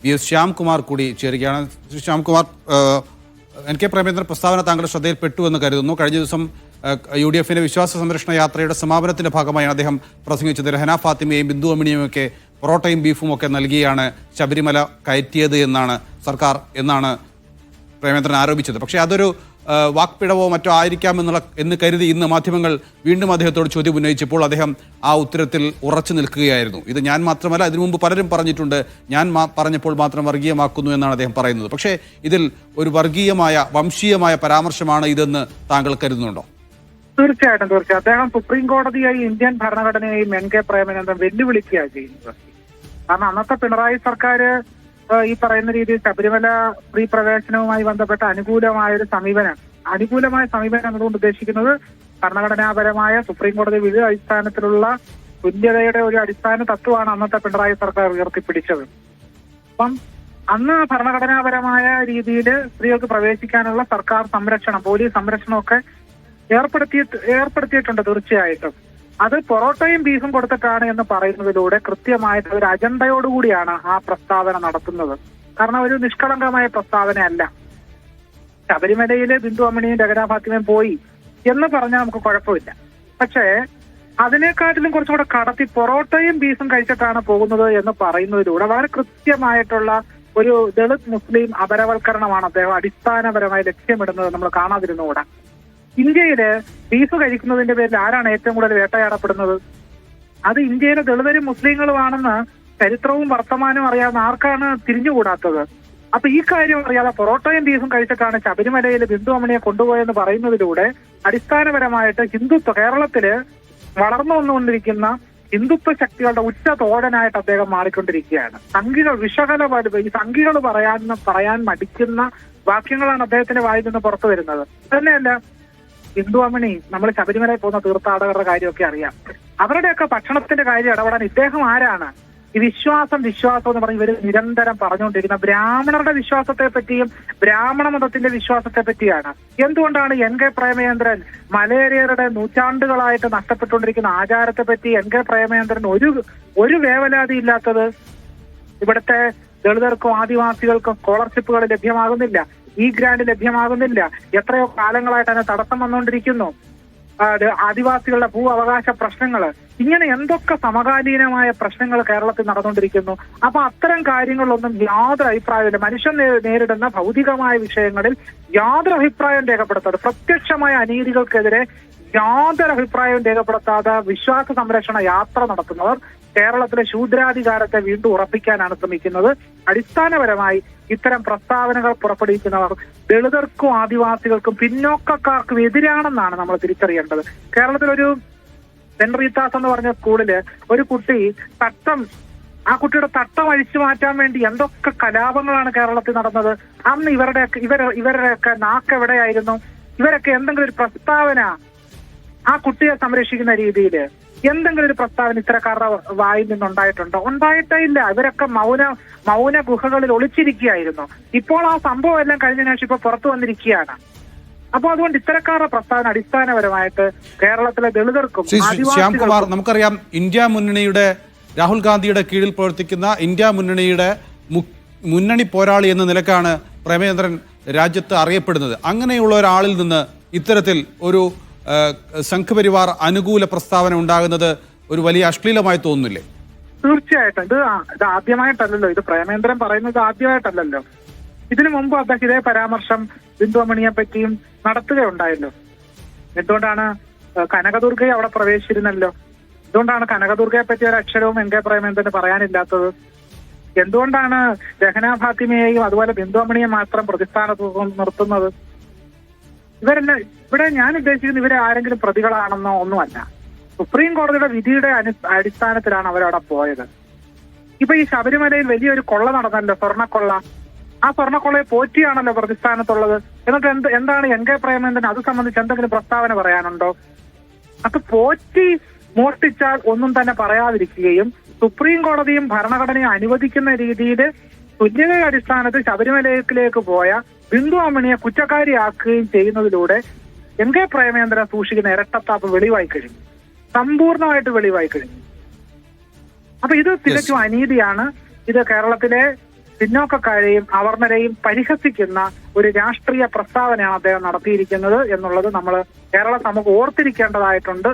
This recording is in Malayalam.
VS ശ്യാംകുമാർ കൂടി ചേരുകയാണ്. ശ്യാംകുമാർ, NK പ്രേമചന്ദ്രൻ പ്രസ്താവന താങ്കളുടെ ശ്രദ്ധയിൽപ്പെട്ടു എന്ന് കരുതുന്നു. കഴിഞ്ഞ ദിവസം UDFന്റെ വിശ്വാസ സംരക്ഷണ യാത്രയുടെ സമാപനത്തിന്റെ ഭാഗമായാണ് അദ്ദേഹം പ്രസംഗിച്ചത്. രഹന ഫാത്തിമയെയും ബിന്ദു അമ്മിണിയും ഒക്കെ പൊറോട്ടയും ബീഫും ഒക്കെ നൽകിയാണ് ശബരിമല കയറ്റിയത് സർക്കാർ എന്നാണ് പ്രേമചന്ദ്രൻ ആരോപിച്ചത്. പക്ഷേ അതൊരു വാക്പിഴവോ മറ്റോ എന്ന് കരുതി ഇന്ന് മാധ്യമങ്ങൾ വീണ്ടും അദ്ദേഹത്തോട് ചോദ്യം ഉന്നയിച്ചപ്പോൾ അദ്ദേഹം ആ ഉത്തരത്തിൽ ഉറച്ചു നിൽക്കുകയായിരുന്നു. ഇത് ഞാൻ മാത്രമല്ല, ഇതിനു മുമ്പ് പലരും പറഞ്ഞിട്ടുണ്ട്, ഞാൻ പറഞ്ഞപ്പോൾ മാത്രം വർഗീയമാക്കുന്നു എന്നാണ് അദ്ദേഹം പറയുന്നത്. പക്ഷേ ഇതിൽ ഒരു വംശീയമായ പരാമർശമാണ് ഇതെന്ന് താങ്കൾ കരുതുന്നുണ്ടോ? തീർച്ചയായിട്ടും. അദ്ദേഹം സുപ്രീം കോടതിയായി ഇന്ത്യൻ ഭരണഘടനയെയും NK പ്രേമചന്ദ്രൻ വെല്ലുവിളിക്കുകയാണ് ചെയ്യുന്നത്. കാരണം അന്നത്തെ പിണറായി സർക്കാർ ഈ പറയുന്ന രീതിയിൽ ശബരിമല സ്ത്രീ പ്രവേശനവുമായി ബന്ധപ്പെട്ട അനുകൂലമായ സമീപനം എന്നതുകൊണ്ട് ഉദ്ദേശിക്കുന്നത് ഭരണഘടനാപരമായ സുപ്രീം കോടതി വിധി അടിസ്ഥാനത്തിലുള്ള തുല്യതയുടെ ഒരു അടിസ്ഥാന തത്വമാണ് അന്നത്തെ പിണറായി സർക്കാർ ഉയർത്തിപ്പിടിച്ചത്. അപ്പം അന്ന് ഭരണഘടനാപരമായ രീതിയിൽ സ്ത്രീകൾക്ക് പ്രവേശിക്കാനുള്ള സർക്കാർ സംരക്ഷണം, പോലീസ് സംരക്ഷണമൊക്കെ ഏർപ്പെടുത്തിയിട്ടുണ്ട്. തീർച്ചയായിട്ടും അത് പൊറോട്ടയും ബീഫും കൊടുത്തിട്ടാണ് എന്ന് പറയുന്നതിലൂടെ കൃത്യമായിട്ട് ഒരു അജണ്ടയോടുകൂടിയാണ് ആ പ്രസ്താവന നടത്തുന്നത്. കാരണം ഒരു നിഷ്കളങ്കമായ പ്രസ്താവനയല്ല. ശബരിമലയിലെ ബിന്ദു അമ്മിണിയും രഹന ഫാത്തിമയും പോയി എന്ന് പറഞ്ഞാൽ നമുക്ക് കുഴപ്പമില്ല. പക്ഷേ അതിനെക്കാട്ടിലും കുറച്ചുകൂടെ കടത്തി പൊറോട്ടയും ബീഫും കഴിച്ചിട്ടാണ് പോകുന്നത് എന്ന് പറയുന്നതിലൂടെ വളരെ കൃത്യമായിട്ടുള്ള ഒരു ദളിത് മുസ്ലിം അപരവൽക്കരണമാണ് അദ്ദേഹം അടിസ്ഥാനപരമായി ലക്ഷ്യമിടുന്നത് നമ്മൾ കാണാതിരുന്നുകൂടാ. ഇന്ത്യയില് ബീഫ് കഴിക്കുന്നതിന്റെ പേരിൽ ആരാണ് ഏറ്റവും കൂടുതൽ വേട്ടയാടപ്പെടുന്നത്? അത് ഇന്ത്യയിലെ ദളിതരും മുസ്ലിങ്ങളുമാണെന്ന് ചരിത്രവും വർത്തമാനവും അറിയാവുന്ന ആർക്കാണ് തിരിഞ്ഞുകൂടാത്തത്? അപ്പൊ ഈ കാര്യം അറിയാതെ പൊറോട്ടയും ബീഫും കഴിച്ചിട്ടാണ് ശബരിമലയിൽ ബിന്ദു അമ്മിണിയെ കൊണ്ടുപോയെന്ന് പറയുന്നതിലൂടെ അടിസ്ഥാനപരമായിട്ട് കേരളത്തില് വളർന്നു വന്നുകൊണ്ടിരിക്കുന്ന ഹിന്ദുത്വ ശക്തികളുടെ ഉച്ച തോഴനായിട്ട് അദ്ദേഹം മാറിക്കൊണ്ടിരിക്കുകയാണ്. സംഘികൾ പറയാൻ മടിക്കുന്ന വാക്യങ്ങളാണ് അദ്ദേഹത്തിന്റെ വായിൽ നിന്ന് പുറത്തു വരുന്നത്. തന്നെയല്ല, ബിന്ദു അമ്മിണി നമ്മൾ ശബരിമലയിൽ പോകുന്ന തീർത്ഥാടകരുടെ കാര്യമൊക്കെ അറിയാം. അവരുടെയൊക്കെ ഭക്ഷണത്തിന്റെ കാര്യം ഇടപെടാൻ ഇദ്ദേഹം ആരാണ്? ഈ വിശ്വാസം എന്ന് പറഞ്ഞ് ഇവർ നിരന്തരം പറഞ്ഞുകൊണ്ടിരിക്കുന്ന ബ്രാഹ്മണരുടെ വിശ്വാസത്തെ പറ്റിയും ബ്രാഹ്മണ മതത്തിന്റെ വിശ്വാസത്തെ പറ്റിയാണ്. എന്തുകൊണ്ടാണ് NK പ്രേമചന്ദ്രൻ മലയേറിയരുടെ നൂറ്റാണ്ടുകളായിട്ട് നഷ്ടപ്പെട്ടുകൊണ്ടിരിക്കുന്ന ആചാരത്തെ പറ്റി NK പ്രേമചന്ദ്രൻ ഒരു വേവലാതി ഇല്ലാത്തത്? ഇവിടുത്തെ ദളിതർക്കും ആദിവാസികൾക്കും സ്കോളർഷിപ്പുകൾ ലഭ്യമാകുന്നില്ല, ഗ്രാന്റ് ലഭ്യമാകുന്നില്ല, എത്രയോ കാലങ്ങളായിട്ട് അതിന് തടസ്സം വന്നുകൊണ്ടിരിക്കുന്നു, ആദിവാസികളുടെ ഭൂ അവകാശ പ്രശ്നങ്ങൾ, ഇങ്ങനെ എന്തൊക്കെ സമകാലീനമായ പ്രശ്നങ്ങൾ കേരളത്തിൽ നടന്നുകൊണ്ടിരിക്കുന്നു. അപ്പൊ അത്തരം കാര്യങ്ങളിലൊന്നും യാതൊരു അഭിപ്രായമില്ല. മനുഷ്യൻ നേരിടുന്ന ഭൗതികമായ വിഷയങ്ങളിൽ യാതൊരു അഭിപ്രായം രേഖപ്പെടുത്താതെ, പ്രത്യക്ഷമായ അനീതികൾക്കെതിരെ യാതൊരു അഭിപ്രായവും രേഖപ്പെടുത്താതെ വിശ്വാസ സംരക്ഷണ യാത്ര നടത്തുന്നവർ കേരളത്തിലെ ശൂദ്രാധികാരത്തെ വീണ്ടും ഉറപ്പിക്കാനാണ് ശ്രമിക്കുന്നത്. അടിസ്ഥാനപരമായി ഇത്തരം പ്രസ്താവനകൾ പുറപ്പെടുവിക്കുന്നവർ ദളിതർക്കും ആദിവാസികൾക്കും പിന്നോക്കക്കാർക്കും എതിരാണെന്നാണ് നമ്മൾ തിരിച്ചറിയേണ്ടത്. കേരളത്തിലൊരു സെന്റ് റീത്താസ് എന്ന് പറഞ്ഞ സ്കൂളില് ഒരു കുട്ടി ആ കുട്ടിയുടെ തട്ടം അഴിച്ചു മാറ്റാൻ വേണ്ടി എന്തൊക്കെ കലാപങ്ങളാണ് കേരളത്തിൽ നടന്നത്. അന്ന് ഇവരുടെയൊക്കെ നാക്കെവിടെയായിരുന്നു? ഇവരൊക്കെ എന്തെങ്കിലും ഒരു പ്രസ്താവന ആ കുട്ടിയെ സംരക്ഷിക്കുന്ന രീതിയിൽ എന്തെങ്കിലും ഒരു പ്രസ്താവന ഇത്തരക്കാരുടെ വായിൽ നിന്നുണ്ടായിട്ടുണ്ടോ? ഉണ്ടായിട്ടേ ഇല്ല. ഇവരൊക്കെ മൗന ഗുഹകളിൽ ഒളിച്ചിരിക്കുകയായിരുന്നു. ഇപ്പോൾ ആ സംഭവം എല്ലാം കഴിഞ്ഞ ശേഷം ഇപ്പൊ പുറത്തു വന്നിരിക്കുകയാണ്. അപ്പൊ അതുകൊണ്ട് ഇത്തരക്കാരുടെ പ്രസ്താവന അടിസ്ഥാനപരമായിട്ട് കേരളത്തിലെ ദളിതർക്കും ശ്യാംകുമാർ, നമുക്കറിയാം ഇന്ത്യ മുന്നണിയുടെ രാഹുൽ ഗാന്ധിയുടെ കീഴിൽ പ്രവർത്തിക്കുന്ന ഇന്ത്യ മുന്നണിയുടെ മുന്നണി പോരാളി എന്ന നിലക്കാണ് പ്രേമചന്ദ്രൻ രാജ്യത്ത് അറിയപ്പെടുന്നത്. അങ്ങനെയുള്ള ഒരാളിൽ നിന്ന് ഇത്തരത്തിൽ ഒരു സംഘപരിവാർ അനുകൂല പ്രസ്താവന ഉണ്ടാകുന്നത് ഒരു വലിയ അശ്ലീലമായി തോന്നുന്നില്ലേ? തീർച്ചയായിട്ടും. ഇത് ആദ്യമായിട്ടല്ലല്ലോ. ഇത് പ്രേമേന്ദ്രൻ പറയുന്നത് ആദ്യമായിട്ടല്ലല്ലോ. ഇതിനു മുമ്പ് അദ്ദേഹം ഇതേ പരാമർശം ബിന്ദു അമ്മിണിയെ പറ്റിയും നടത്തുകയുണ്ടായല്ലോ. എന്തുകൊണ്ടാണ് കനകദുർഗയെ അവിടെ പ്രവേശിച്ചിരുന്നല്ലോ? എന്തുകൊണ്ടാണ് കനകദുർഗയെ പറ്റി ഒരു അക്ഷരവും NK പ്രേമേന്ദ്രന് പറയാനില്ലാത്തത്? എന്തുകൊണ്ടാണ് രഹന ഫാത്തിമയെയും അതുപോലെ ബിന്ദു അമ്മിണിയെ മാത്രം പ്രതിസ്ഥാനത്ത് നിർത്തുന്നത്? ഇവിടെ ഞാൻ ഉദ്ദേശിക്കുന്നത് ഇവരെ ആരെങ്കിലും പ്രതികളാണെന്നോ ഒന്നുമല്ല. സുപ്രീം കോടതിയുടെ വിധിയുടെ അടിസ്ഥാനത്തിലാണ് അവരവിടെ പോയത്. ഇപ്പൊ ഈ ശബരിമലയിൽ വലിയൊരു കൊള്ള നടന്നല്ലോ, സ്വർണ്ണക്കൊള്ള. ആ സ്വർണ്ണക്കൊള്ളയെ പോറ്റിയാണല്ലോ പ്രതിസ്ഥാനത്തുള്ളത്. എന്നിട്ട് എന്താണ് NK പ്രേമചന്ദ്രൻ അത് സംബന്ധിച്ച് എന്തെങ്കിലും പ്രസ്താവന പറയാനുണ്ടോ? അത് പോറ്റി മോഷ്ടിച്ചാൽ ഒന്നും തന്നെ പറയാതിരിക്കുകയും സുപ്രീം കോടതിയും ഭരണഘടനയെ അനുവദിക്കുന്ന രീതിയിൽ തുല്യതയുടെ അടിസ്ഥാനത്തിൽ ശബരിമലയിലേക്ക് പോയ ബിന്ദു അമ്മിണിയെ കുറ്റക്കാരിയാക്കുകയും ചെയ്യുന്നതിലൂടെ NK പ്രേമചന്ദ്രൻ സൂക്ഷിക്കുന്ന ഇരട്ടത്താപ്പ് വെളിവായി കഴിഞ്ഞു, സമ്പൂർണമായിട്ട് വെളിവായി കഴിഞ്ഞു. അപ്പൊ ഇത് തികച്ചും അനീതിയാണ്. ഇത് കേരളത്തിലെ പിന്നോക്കക്കാരെയും അവർണരെയും പരിഹസിക്കുന്ന ഒരു രാഷ്ട്രീയ പ്രസ്താവനയാണ് അദ്ദേഹം നടത്തിയിരിക്കുന്നത് എന്നുള്ളത് നമ്മൾ കേരള സമൂഹം ഓർത്തിരിക്കേണ്ടതായിട്ടുണ്ട്